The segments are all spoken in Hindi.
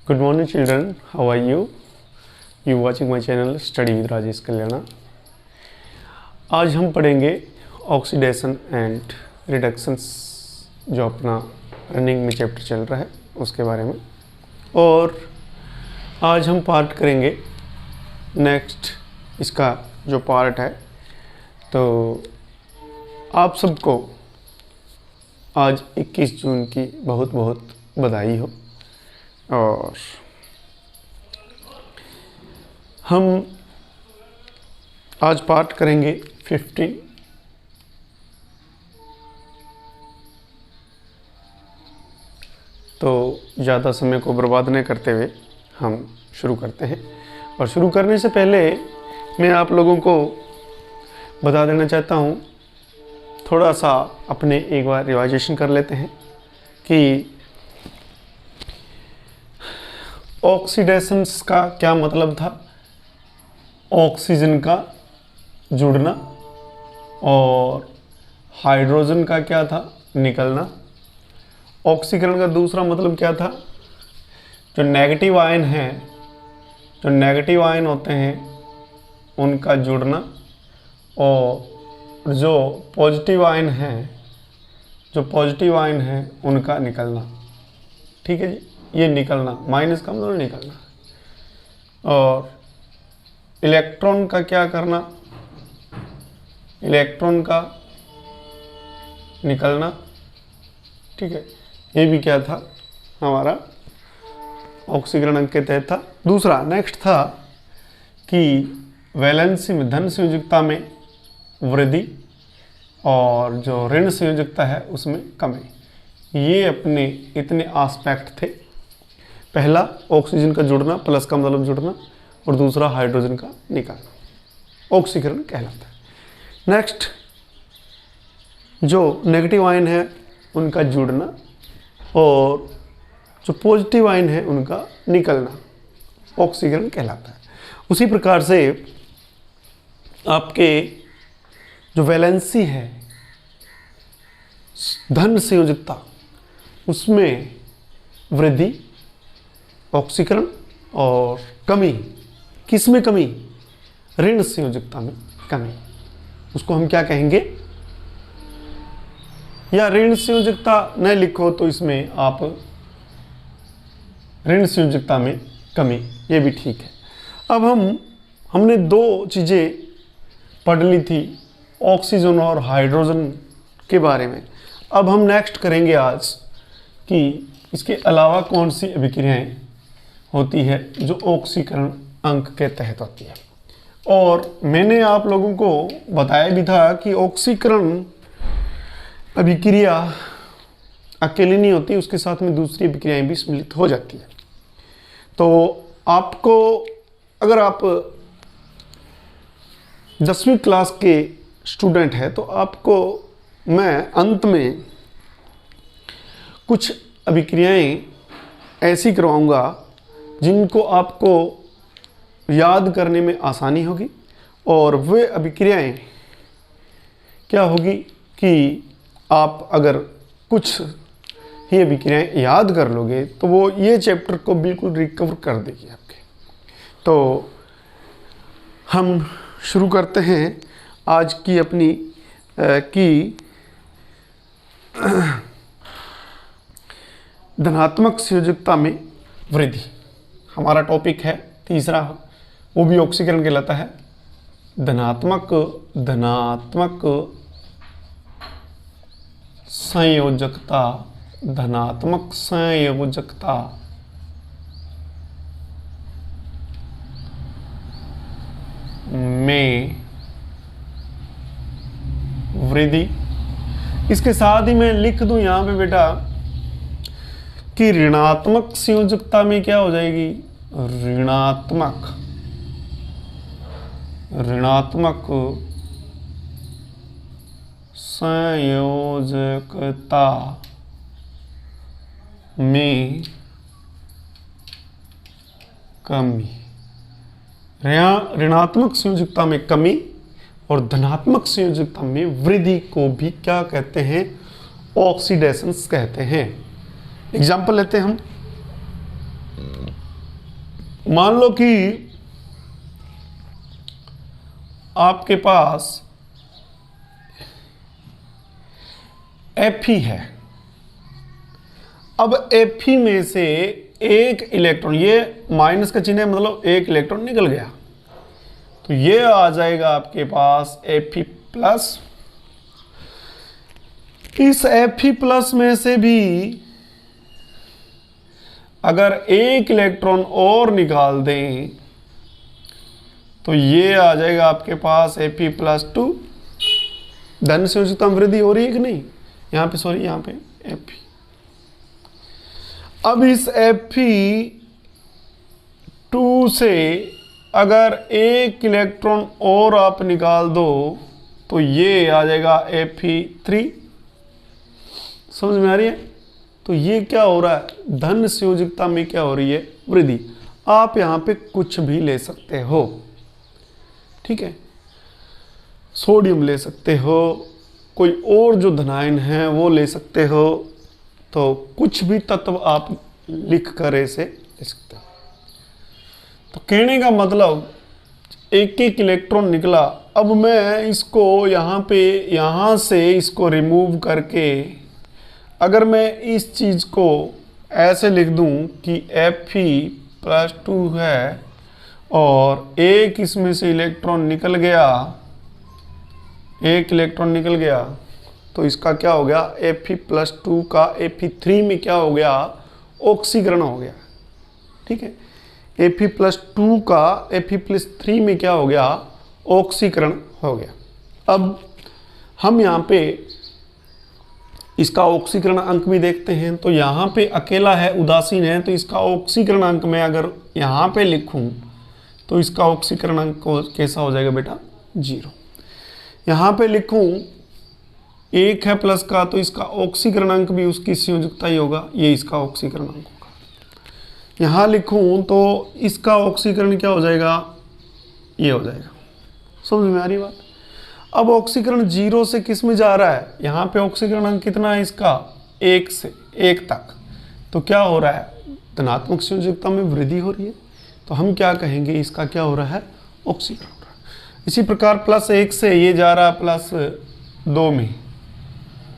Good morning children, how are you? You watching my channel Study with Rajesh कल्याणा। आज हम पढ़ेंगे ऑक्सीडेशन एंड रिडक्शंस, जो अपना रनिंग में चैप्टर चल रहा है उसके बारे में। और आज हम पार्ट करेंगे नेक्स्ट, इसका जो पार्ट है। तो आप सबको आज 21 जून की बहुत बहुत बधाई हो। और हम आज पाठ करेंगे 15। तो ज़्यादा समय को बर्बाद नहीं करते हुए हम शुरू करते हैं। और शुरू करने से पहले मैं आप लोगों को बता देना चाहता हूँ, थोड़ा सा अपने एक बार रिवाइजेशन कर लेते हैं कि ऑक्सीडेशंस का क्या मतलब था। ऑक्सीजन का जुड़ना और हाइड्रोजन का क्या था, निकलना। ऑक्सीकरण का दूसरा मतलब क्या था, जो नेगेटिव आयन हैं, जो नेगेटिव आयन होते हैं उनका जुड़ना, और जो पॉजिटिव आयन हैं, जो पॉजिटिव आयन हैं उनका निकलना। ठीक है जी, ये निकलना, माइनस का मतलब निकलना। और इलेक्ट्रॉन का क्या करना, इलेक्ट्रॉन का निकलना। ठीक है, ये भी क्या था, हमारा ऑक्सीकरण अंक के तहत था। दूसरा नेक्स्ट था कि वैलेंसी में धन संयोजकता में वृद्धि और जो ऋण संयोजकता है उसमें कमी। ये अपने इतने एस्पेक्ट थे। पहला ऑक्सीजन का जुड़ना, प्लस का मतलब जुड़ना, और दूसरा हाइड्रोजन का निकलना, ऑक्सीकरण कहलाता है। नेक्स्ट, जो नेगेटिव आयन है उनका जुड़ना और जो पॉजिटिव आयन है उनका निकलना, ऑक्सीकरण कहलाता है। उसी प्रकार से आपके जो वैलेंसी है, धन संयोजकता, उसमें वृद्धि, ऑक्सीकरण, और कमी, किसमें कमी, ऋण संयोजकता में कमी, उसको हम क्या कहेंगे। या ऋण संयोजकता न लिखो तो इसमें आप ऋण संयोजकता में कमी, ये भी ठीक है। अब हमने दो चीज़ें पढ़ ली थी, ऑक्सीजन और हाइड्रोजन के बारे में। अब हम नेक्स्ट करेंगे आज कि इसके अलावा कौन सी अभिक्रियाएं होती है जो ऑक्सीकरण अंक के तहत होती है। और मैंने आप लोगों को बताया भी था कि ऑक्सीकरण अभिक्रिया अकेली नहीं होती, उसके साथ में दूसरी अभिक्रियाएं भी सम्मिलित हो जाती है। तो आपको, अगर आप 10वीं क्लास के स्टूडेंट हैं तो आपको मैं अंत में कुछ अभिक्रियाएं ऐसी करवाऊंगा जिनको आपको याद करने में आसानी होगी। और वे अभिक्रियाएं क्या होगी कि आप अगर कुछ ही अभिक्रियाएं याद कर लोगे तो वो ये चैप्टर को बिल्कुल रिकवर कर देगी आपके। तो हम शुरू करते हैं आज की अपनी धनात्मक संयोजकता में वृद्धि। हमारा टॉपिक है तीसरा, वो भी ऑक्सीकरण कहलाता है। धनात्मक संयोजकता, धनात्मक संयोजकता में वृद्धि। इसके साथ ही मैं लिख दूं यहां पे बेटा कि ऋणात्मक संयोजकता में क्या हो जाएगी, ऋणात्मक संयोजकता में कमी। ऋणात्मक संयोजकता में कमी और धनात्मक संयोजकता में वृद्धि को भी क्या कहते हैं, ऑक्सीडेशंस कहते हैं। एग्जाम्पल लेते हैं हम। मान लो कि आपके पास Fe है। अब Fe में से एक इलेक्ट्रॉन, ये माइनस का चिन्ह है, मतलब एक इलेक्ट्रॉन निकल गया, तो ये आ जाएगा आपके पास Fe प्लस। इस Fe प्लस में से भी अगर एक इलेक्ट्रॉन और निकाल दें तो ये आ जाएगा आपके पास Fe प्लस 2। धन संयोजकता में वृद्धि हो रही है कि नहीं? यहाँ पे सॉरी, यहाँ पे Fe। अब इस Fe2 से अगर एक इलेक्ट्रॉन और आप निकाल दो तो ये आ जाएगा Fe3। समझ में आ रही है? तो ये क्या हो रहा है, धन संयोजकता में क्या हो रही है, वृद्धि। आप यहाँ पे कुछ भी ले सकते हो, ठीक है, सोडियम ले सकते हो, कोई और जो धनायन है वो ले सकते हो, तो कुछ भी तत्व आप लिख कर ऐसे ले सकते हो। तो कहने का मतलब एक एक इलेक्ट्रॉन निकला। अब मैं इसको यहाँ से इसको रिमूव करके अगर मैं इस चीज़ को ऐसे लिख दूं कि Fe प्लस 2 है और एक इसमें से इलेक्ट्रॉन निकल गया, एक इलेक्ट्रॉन निकल गया, तो इसका क्या हो गया, Fe प्लस 2 का Fe3 में क्या हो गया, ऑक्सीकरण हो गया। ठीक है, Fe प्लस 2 का Fe प्लस 3 में क्या हो गया, ऑक्सीकरण हो गया। अब हम यहाँ पे इसका ऑक्सीकरण अंक भी देखते हैं, तो यहाँ पे अकेला है, उदासीन है, तो इसका ऑक्सीकरण अंक मैं अगर यहाँ पे लिखूं तो इसका ऑक्सीकरण अंक कैसा हो जाएगा बेटा, 0। यहाँ पे लिखूं 1 है प्लस का, तो इसका ऑक्सीकरण अंक भी उसकी संयोजकता ही होगा, ये इसका ऑक्सीकरण अंक होगा। यहाँ लिखूं तो इसका ऑक्सीकरण क्या हो जाएगा, ये हो जाएगा। समझ में आ रही बात? अब ऑक्सीकरण 0 से किस में जा रहा है, यहाँ पे ऑक्सीकरण अंक कितना है इसका, 1 से 1 तक, तो क्या हो रहा है, धनात्मक संयोजकता में वृद्धि हो रही है, तो हम क्या कहेंगे, इसका क्या हो रहा है, ऑक्सीकरण हो रहा है। इसी प्रकार प्लस 1 से ये जा रहा है प्लस 2 में,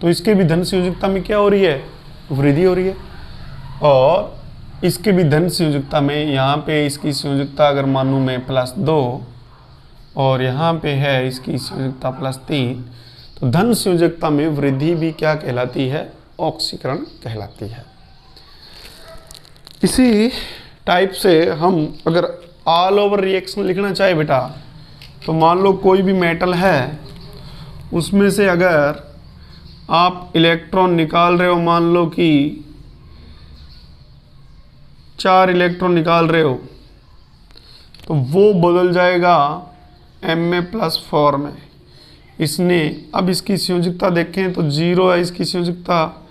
तो इसके भी धन संयोजकता में क्या हो रही है, वृद्धि हो रही है। और इसके भी धन संयोजकता में, यहाँ पे इसकी संयोजकता अगर मानूँ मैं प्लस 2 और यहाँ पे है इसकी संयोजकता प्लस 3, तो धन संयोजकता में वृद्धि भी क्या कहलाती है, ऑक्सीकरण कहलाती है। इसी टाइप से हम अगर ऑल ओवर रिएक्शन लिखना चाहे बेटा, तो मान लो कोई भी मेटल है, उसमें से अगर आप इलेक्ट्रॉन निकाल रहे हो, मान लो कि 4 इलेक्ट्रॉन निकाल रहे हो, तो वो बदल जाएगा Ma+4 में। इसने अब इसकी संयोजकता देखें तो 0 है इसकी संयोजकता,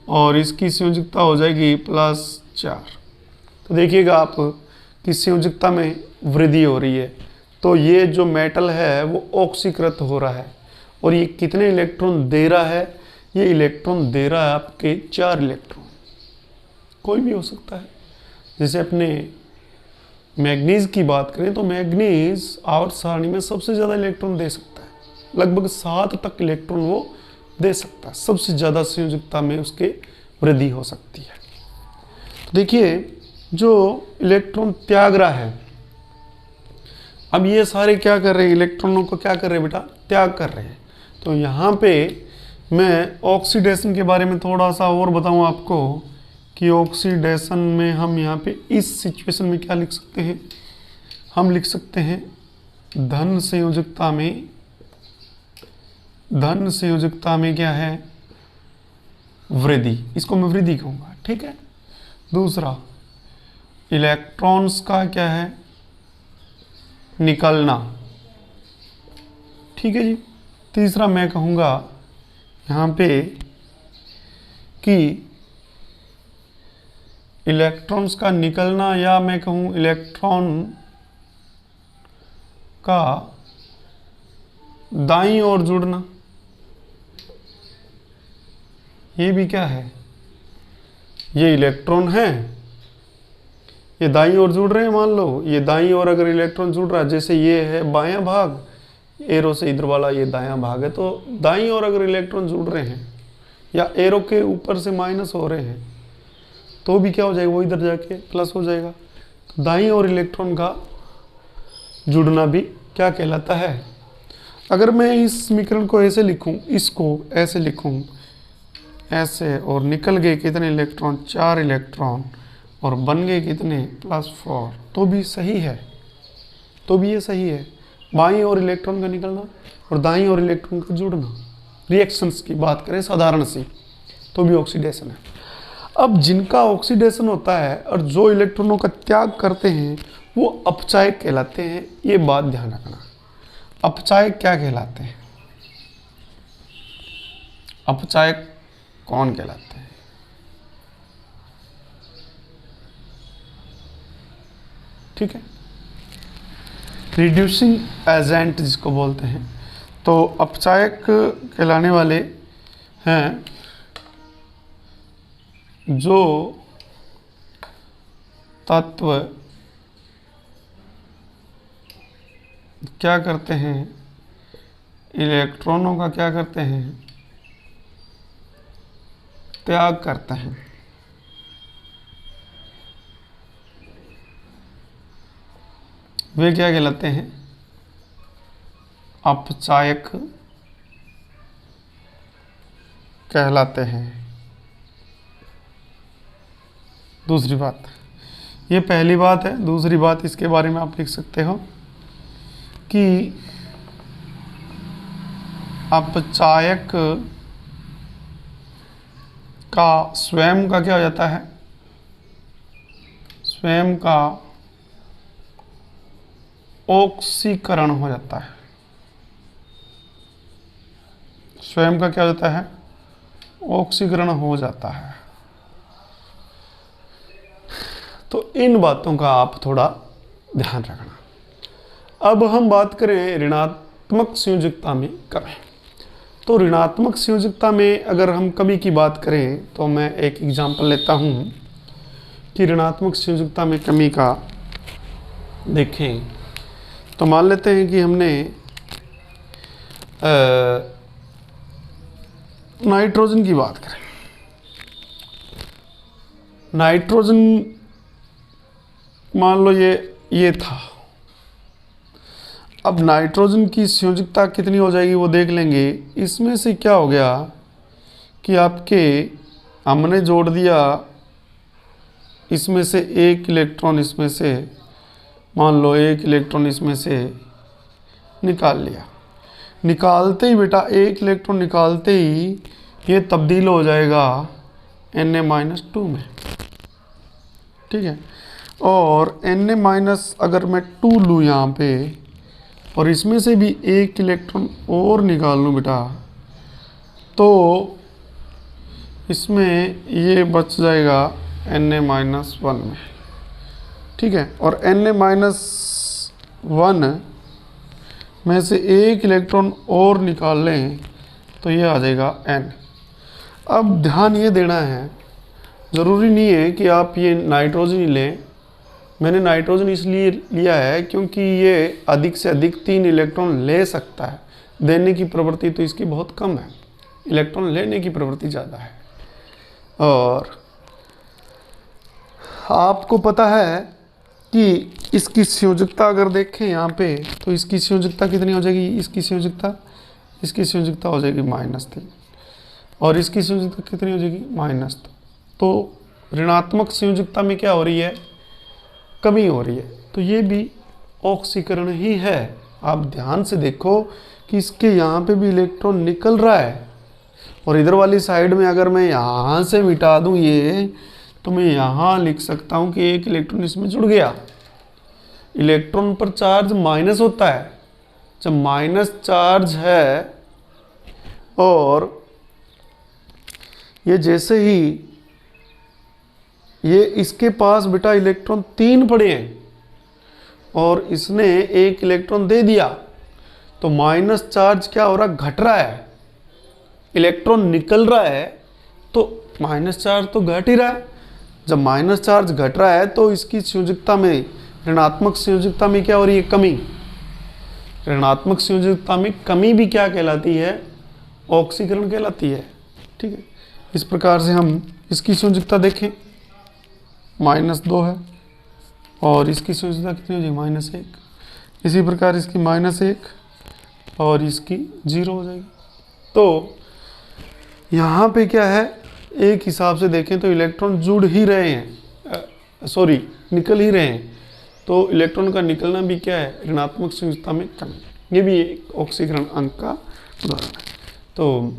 और इसकी संयोजकता हो जाएगी +4। तो देखिएगा आप कि संयोजकता में वृद्धि हो रही है, तो ये जो मेटल है वो ऑक्सीकृत हो रहा है। और ये कितने इलेक्ट्रॉन दे रहा है, ये इलेक्ट्रॉन दे रहा है आपके 4 इलेक्ट्रॉन, कोई भी हो सकता है। जैसे अपने मैग्नीज की बात करें तो मैग्नीज आवर्त सारणी में सबसे ज़्यादा इलेक्ट्रॉन दे सकता है, लगभग 7 तक इलेक्ट्रॉन वो दे सकता है, सबसे ज़्यादा संयोजकता में उसके वृद्धि हो सकती है। तो देखिए जो इलेक्ट्रॉन त्याग रहा है, अब ये सारे क्या कर रहे हैं, इलेक्ट्रॉनों को क्या कर रहे हैं बेटा, त्याग कर रहे हैं। तो यहाँ पे मैं ऑक्सीडेशन के बारे में थोड़ा सा और बताऊँ आपको कि ऑक्सीडेशन में हम यहाँ पे इस सिचुएशन में क्या लिख सकते हैं, हम लिख सकते हैं धन संयोजकता में क्या है, वृद्धि, इसको मैं वृद्धि कहूँगा। ठीक है, दूसरा इलेक्ट्रॉन्स का क्या है, निकलना। ठीक है जी। तीसरा मैं कहूँगा यहाँ पे कि इलेक्ट्रॉन्स का निकलना, या मैं कहूँ इलेक्ट्रॉन का दाईं ओर जुड़ना, ये भी क्या है, ये इलेक्ट्रॉन है, ये दाईं ओर जुड़ रहे हैं, मान लो ये दाईं ओर अगर इलेक्ट्रॉन जुड़ रहा है, जैसे ये है बायां भाग, एरो से इधर वाला ये दायां भाग है, तो दाईं ओर अगर इलेक्ट्रॉन जुड़ रहे हैं या एरो के ऊपर से माइनस हो रहे हैं तो भी क्या हो जाएगा, वो इधर जाके प्लस हो जाएगा। तो दाईं ओर इलेक्ट्रॉन का जुड़ना भी क्या कहलाता है। अगर मैं इस समीकरण को ऐसे लिखूं, इसको ऐसे लिखूं ऐसे, और निकल गए कितने इलेक्ट्रॉन, 4 इलेक्ट्रॉन, और बन गए कितने +4, तो भी सही है, तो भी ये सही है। बाईं ओर इलेक्ट्रॉन का निकलना और दाईं ओर इलेक्ट्रॉन का जुड़ना, रिएक्शंस की बात करें साधारण सी, तो भी ऑक्सीडेशन है। अब जिनका ऑक्सीडेशन होता है और जो इलेक्ट्रॉनों का त्याग करते हैं वो अपचायक कहलाते हैं। ये बात ध्यान रखना, अपचायक क्या कहलाते हैं, अपचायक कौन कहलाते हैं। ठीक है, रिड्यूसिंग एजेंट जिसको बोलते हैं, तो अपचायक कहलाने वाले हैं जो तत्व क्या करते हैं, इलेक्ट्रॉनों का क्या करते हैं, त्याग करते हैं। वे क्या कहलाते हैं, अपचायक कहलाते हैं। दूसरी बात, ये पहली बात है। दूसरी बात इसके बारे में आप लिख सकते हो कि अपचायक का स्वयं का क्या हो जाता है, स्वयं का ऑक्सीकरण हो जाता है। स्वयं का क्या हो जाता है, ऑक्सीकरण हो जाता है। तो इन बातों का आप थोड़ा ध्यान रखना। अब हम बात करें ऋणात्मक संयोजकता में कमी। तो ऋणात्मक संयोजकता में अगर हम कमी की बात करें तो मैं एक एग्जांपल लेता हूं कि ऋणात्मक संयोजकता में कमी का देखें। तो मान लेते हैं कि हमने नाइट्रोजन की बात करें। नाइट्रोजन मान लो ये था। अब नाइट्रोजन की संयोजकता कितनी हो जाएगी वो देख लेंगे। इसमें से क्या हो गया कि आपके हमने जोड़ दिया इसमें से एक इलेक्ट्रॉन, इसमें से मान लो एक इलेक्ट्रॉन इसमें से निकाल लिया। निकालते ही बेटा एक इलेक्ट्रॉन निकालते ही ये तब्दील हो जाएगा Na-2 में। ठीक है, और Na- अगर मैं 2 लूँ यहाँ पे और इसमें से भी एक इलेक्ट्रॉन और निकाल लूँ बेटा, तो इसमें ये बच जाएगा Na-1 में। ठीक है, और Na-1 में से एक इलेक्ट्रॉन और निकाल लें तो ये आ जाएगा N। अब ध्यान ये देना है, ज़रूरी नहीं है कि आप ये नाइट्रोजन ही लें। मैंने नाइट्रोजन इसलिए लिया है क्योंकि ये अधिक से अधिक 3 इलेक्ट्रॉन ले सकता है। देने की प्रवृत्ति तो इसकी बहुत कम है, इलेक्ट्रॉन लेने की प्रवृत्ति ज़्यादा है। और आपको पता है कि इसकी संयोजकता अगर देखें यहाँ पे, तो इसकी संयोजकता कितनी हो जाएगी, इसकी संयोजकता हो जाएगी -3, और इसकी संयोजकता कितनी हो जाएगी -2। तो ऋणात्मक संयोजकता में क्या हो रही है, कमी हो रही है। तो ये भी ऑक्सीकरण ही है। आप ध्यान से देखो कि इसके यहाँ पे भी इलेक्ट्रॉन निकल रहा है, और इधर वाली साइड में अगर मैं यहाँ से मिटा दूँ ये, तो मैं यहाँ लिख सकता हूँ कि एक इलेक्ट्रॉन इसमें जुड़ गया। इलेक्ट्रॉन पर चार्ज माइनस होता है, जब माइनस चार्ज है, और ये जैसे ही ये इसके पास बेटा इलेक्ट्रॉन 3 पड़े हैं और इसने एक इलेक्ट्रॉन दे दिया, तो माइनस चार्ज क्या हो रहा, घट रहा है। इलेक्ट्रॉन निकल रहा है तो माइनस चार्ज तो घट ही रहा है। जब माइनस चार्ज घट रहा है तो इसकी संयोजकता में, ऋणात्मक संयोजकता में क्या हो रही है, कमी। ऋणात्मक संयोजकता में कमी भी क्या कहलाती है, ऑक्सीकरण कहलाती है। ठीक है, इस प्रकार से हम इसकी संयोजकता देखें, -2 है और इसकी संयोजकता कितनी हो जाएगी, -1। इसी प्रकार इसकी -1 और इसकी 0 हो जाएगी। तो यहाँ पे क्या है, एक हिसाब से देखें तो इलेक्ट्रॉन जुड़ ही रहे हैं, सॉरी निकल ही रहे हैं, तो इलेक्ट्रॉन का निकलना भी क्या है, ऋणात्मक संयोजकता में कमी। ये भी एक ऑक्सीकरण अंक का उदाहरण है। तो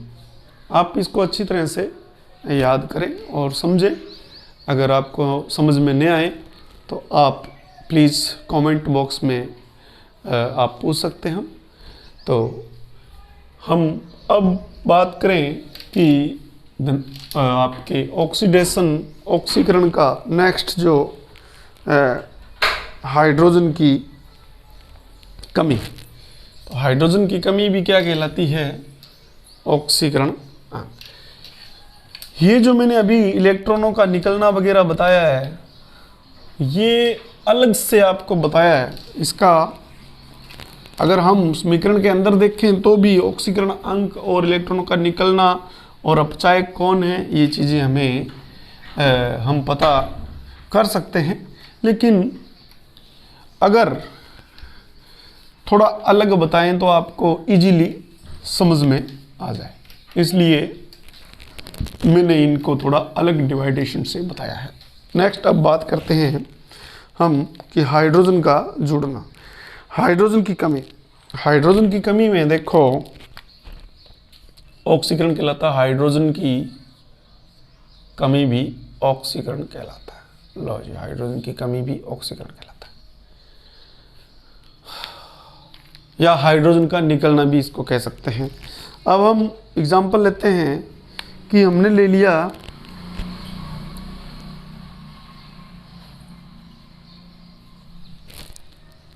आप इसको अच्छी तरह से याद करें और समझें। अगर आपको समझ में नहीं आए तो आप प्लीज़ कमेंट बॉक्स में आप पूछ सकते हैं। तो हम अब बात करें कि आपके ऑक्सीकरण का नेक्स्ट जो हाइड्रोजन की कमी। तो हाइड्रोजन की कमी भी क्या कहलाती है, ऑक्सीकरण अंक। ये जो मैंने अभी इलेक्ट्रॉनों का निकलना वगैरह बताया है, ये अलग से आपको बताया है। इसका अगर हम समीकरण के अंदर देखें तो भी ऑक्सीकरण अंक और इलेक्ट्रॉनों का निकलना और अपचायक कौन है, ये चीज़ें हमें हम पता कर सकते हैं। लेकिन अगर थोड़ा अलग बताएं तो आपको इजीली समझ में आ जाए, इसलिए मैंने इनको थोड़ा अलग डिवाइडेशन से बताया है। नेक्स्ट अब बात करते हैं हम कि हाइड्रोजन का जुड़ना, हाइड्रोजन की कमी। हाइड्रोजन की कमी में देखो ऑक्सीकरण कहलाता है, हाइड्रोजन की कमी भी ऑक्सीकरण कहलाता है। लो जी, हाइड्रोजन की कमी भी ऑक्सीकरण कहलाता है, या हाइड्रोजन का निकलना भी इसको कह सकते हैं। अब हम एग्जांपल लेते हैं कि हमने ले लिया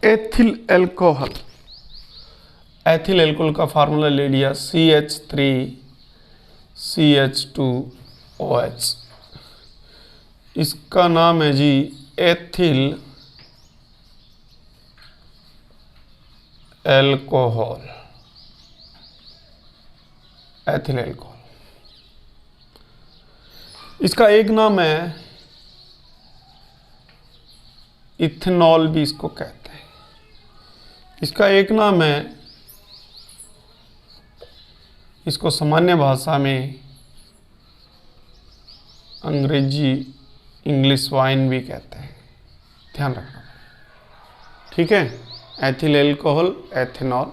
एथिल एल्कोहल। एथिल एल्कोहल का फार्मूला ले लिया CH3CH2OH। इसका नाम है जी एथिल एल्कोहल। एथिल एल्कोहल, इसका एक नाम है इथेनॉल भी इसको कहते हैं। इसका एक नाम है, इसको सामान्य भाषा में अंग्रेजी इंग्लिश वाइन भी कहते हैं, ध्यान रखना। ठीक है, एथिल एल्कोहल, एथेनॉल।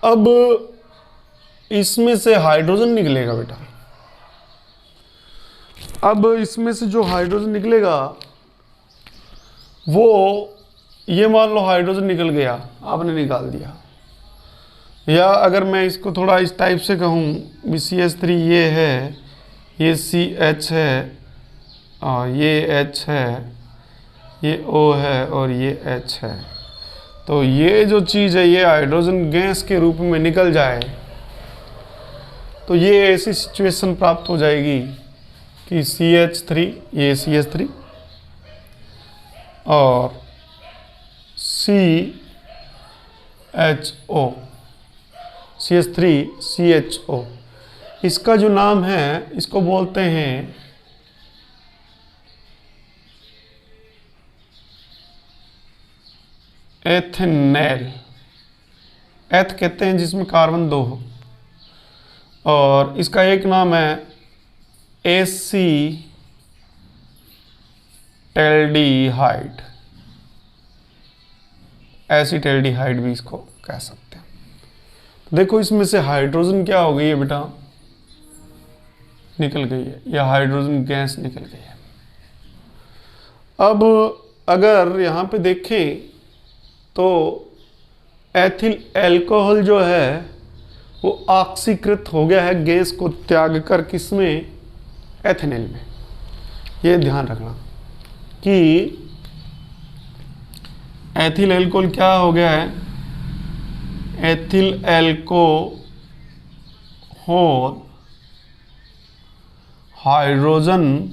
अब इसमें से हाइड्रोजन निकलेगा बेटा। अब इसमें से जो हाइड्रोजन निकलेगा वो, ये मान लो हाइड्रोजन निकल गया, आपने निकाल दिया। या अगर मैं इसको थोड़ा इस टाइप से कहूँ, CH3 ये है, ये CH है, और ये H है, ये O है और ये H है। तो ये जो चीज़ है ये हाइड्रोजन गैस के रूप में निकल जाए तो ये ऐसी सिचुएशन प्राप्त हो जाएगी कि CH3, ये CH3 और CHO, CH3CHO, इसका जो नाम है इसको बोलते हैं एथेनेल। एथ कहते हैं जिसमें कार्बन 2 हो, और इसका एक नाम है एसीटैल्डिहाइड। एसीटैल्डिहाइड भी इसको कह सकते हैं। तो देखो इसमें से हाइड्रोजन क्या हो गई है बेटा, निकल गई है, या हाइड्रोजन गैस निकल गई है। अब अगर यहाँ पे देखें तो एथिल एल्कोहल जो है वो ऑक्सीकृत हो गया है गैस को त्याग कर, किसमें, एथेनॉल में। ये ध्यान रखना कि एथिल एल्कोहल क्या हो गया है, एथिल एल्कोहल हाइड्रोजन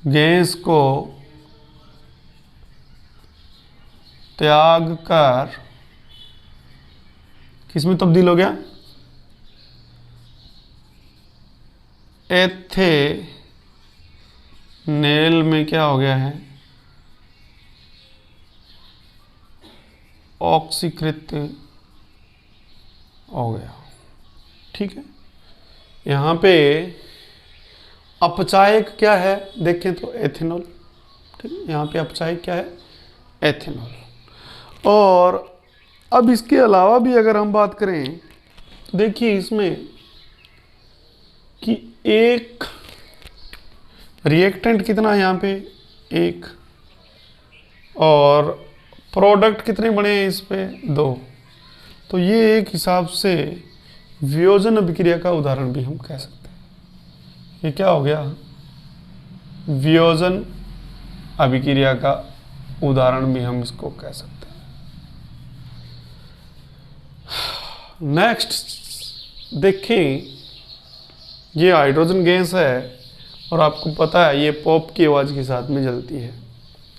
गैस को त्याग कर किस में तब्दील हो गया, एथेनेल में क्या हो गया है, ऑक्सीकृत हो गया। ठीक है, यहाँ पे अपचायक क्या है देखें तो एथेनॉल। ठीक है, यहाँ पे अपचायक क्या है, एथेनॉल। और अब इसके अलावा भी अगर हम बात करें तो देखिए इसमें कि एक रिएक्टेंट कितना है यहाँ पे, एक, और प्रोडक्ट कितने बने हैं इस पे, दो। तो ये एक हिसाब से वियोजन अभिक्रिया का उदाहरण भी हम कह सकते हैं। ये क्या हो गया, वियोजन अभिक्रिया का उदाहरण भी हम इसको कह सकते हैं। नेक्स्ट देखें, ये हाइड्रोजन गैस है और आपको पता है ये पॉप की आवाज़ के साथ में जलती है।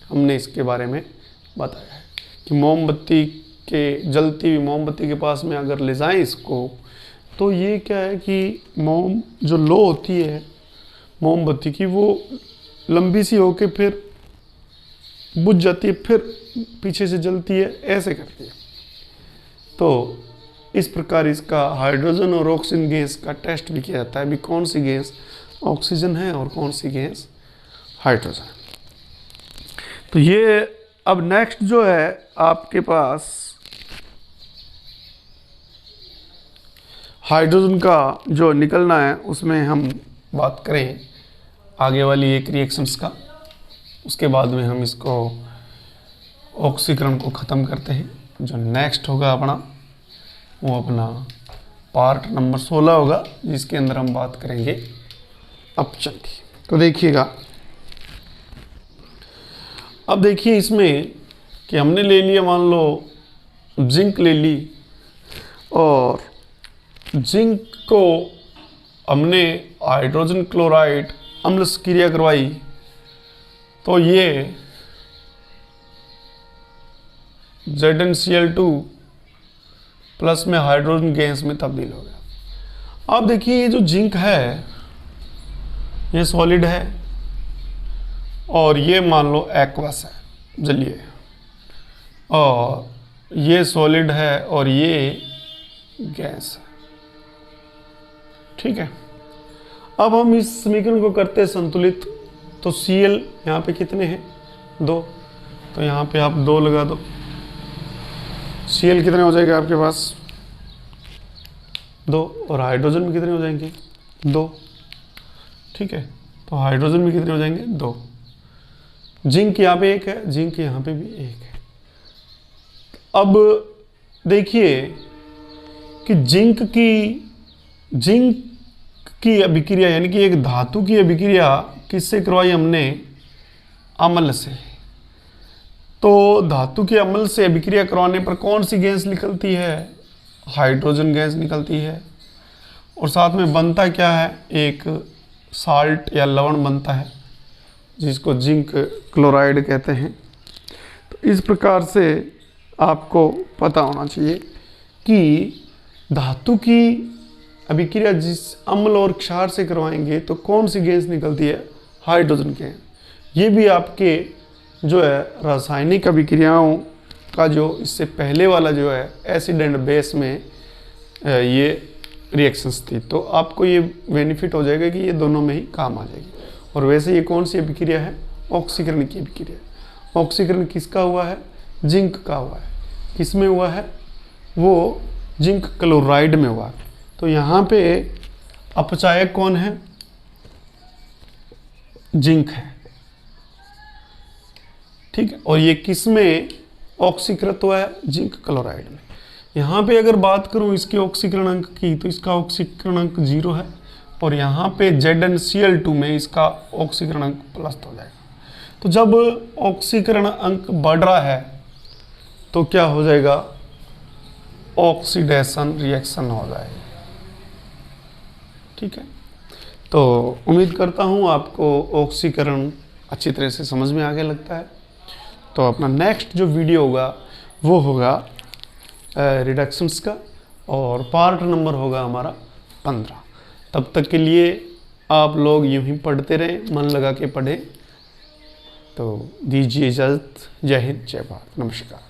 हमने इसके बारे में बताया है कि मोमबत्ती के, जलती हुई मोमबत्ती के पास में अगर ले जाएं इसको, तो ये क्या है कि मोम जो लो होती है मोमबत्ती की, वो लंबी सी होके फिर बुझ जाती है, फिर पीछे से जलती है, ऐसे करती है। तो इस प्रकार इसका हाइड्रोजन और ऑक्सीजन गैस का टेस्ट भी किया जाता है, अभी कौन सी गैस ऑक्सीजन है और कौन सी गैस हाइड्रोजन है। तो ये अब नेक्स्ट जो है आपके पास हाइड्रोजन का जो निकलना है, उसमें हम बात करें आगे वाली एक रिएक्शंस का, उसके बाद में हम इसको ऑक्सीकरण को ख़त्म करते हैं। जो नेक्स्ट होगा अपना, वो अपना पार्ट नंबर 16 होगा, जिसके अंदर हम बात करेंगे अपचन की। तो देखिएगा, अब देखिए इसमें कि हमने ले लिया, मान लो जिंक ले ली, और जिंक को हमने हाइड्रोजन क्लोराइड अम्ल से क्रिया करवाई, तो ये ZnCl2 प्लस में हाइड्रोजन गैस में तब्दील हो गया। अब देखिए ये जो जिंक है ये सॉलिड है, और ये मान लो एक्वस है, जलीय, और ये सॉलिड है और ये गैस है। ठीक है, अब हम इस समीकरण को करते हैं संतुलित। तो Cl यहाँ पे कितने हैं, 2, तो यहाँ पे आप 2 लगा दो। Cl कितने हो जाएंगे आपके पास, 2, और हाइड्रोजन में कितने हो जाएंगे, 2। ठीक है, तो हाइड्रोजन में कितने हो जाएंगे, 2। जिंक यहाँ पे 1 है, जिंक यहाँ पे भी 1 है। अब देखिए कि जिंक की अभिक्रिया, यानी कि एक धातु की अभिक्रिया किससे करवाई हमने, अम्ल से। तो धातु के अम्ल से अभिक्रिया करवाने पर कौन सी गैस निकलती है, हाइड्रोजन गैस निकलती है, और साथ में बनता क्या है, एक साल्ट या लवण बनता है, जिसको जिंक क्लोराइड कहते हैं। तो इस प्रकार से आपको पता होना चाहिए कि धातु की अभिक्रिया जिस अम्ल और क्षार से करवाएंगे तो कौन सी गैस निकलती है, हाइड्रोजन गैस। ये भी आपके जो है रासायनिक अभिक्रियाओं का जो इससे पहले वाला जो है एसिड एंड बेस में ये रिएक्शंस थी, तो आपको ये बेनिफिट हो जाएगा कि ये दोनों में ही काम आ जाएगी। और वैसे ये कौन सी अभिक्रिया है, ऑक्सीकरण की अभिक्रिया। ऑक्सीकरण किसका हुआ है, जिंक का हुआ है। किस में हुआ है, वो जिंक क्लोराइड में हुआ है। तो यहाँ पे अपचायक कौन है, जिंक है। ठीक है, और ये किस में ऑक्सीकृत हुआ है, जिंक क्लोराइड में। यहाँ पे अगर बात करूँ इसके ऑक्सीकरण अंक की, तो इसका ऑक्सीकरण अंक 0 है, और यहाँ पे ZnCl2 में इसका ऑक्सीकरण अंक प्लस हो जाएगा। तो जब ऑक्सीकरण अंक बढ़ रहा है तो क्या हो जाएगा, ऑक्सीडेशन रिएक्शन हो जाएगा। ठीक है, तो उम्मीद करता हूँ आपको ऑक्सीकरण अच्छी तरह से समझ में आगे लगता है। तो अपना नेक्स्ट जो वीडियो होगा वो होगा रिडक्शंस का, और पार्ट नंबर होगा हमारा 15। तब तक के लिए आप लोग यूं ही पढ़ते रहें, मन लगा के पढ़ें। तो दीजिए इजाज़त। जय हिंद, जय भारत, नमस्कार।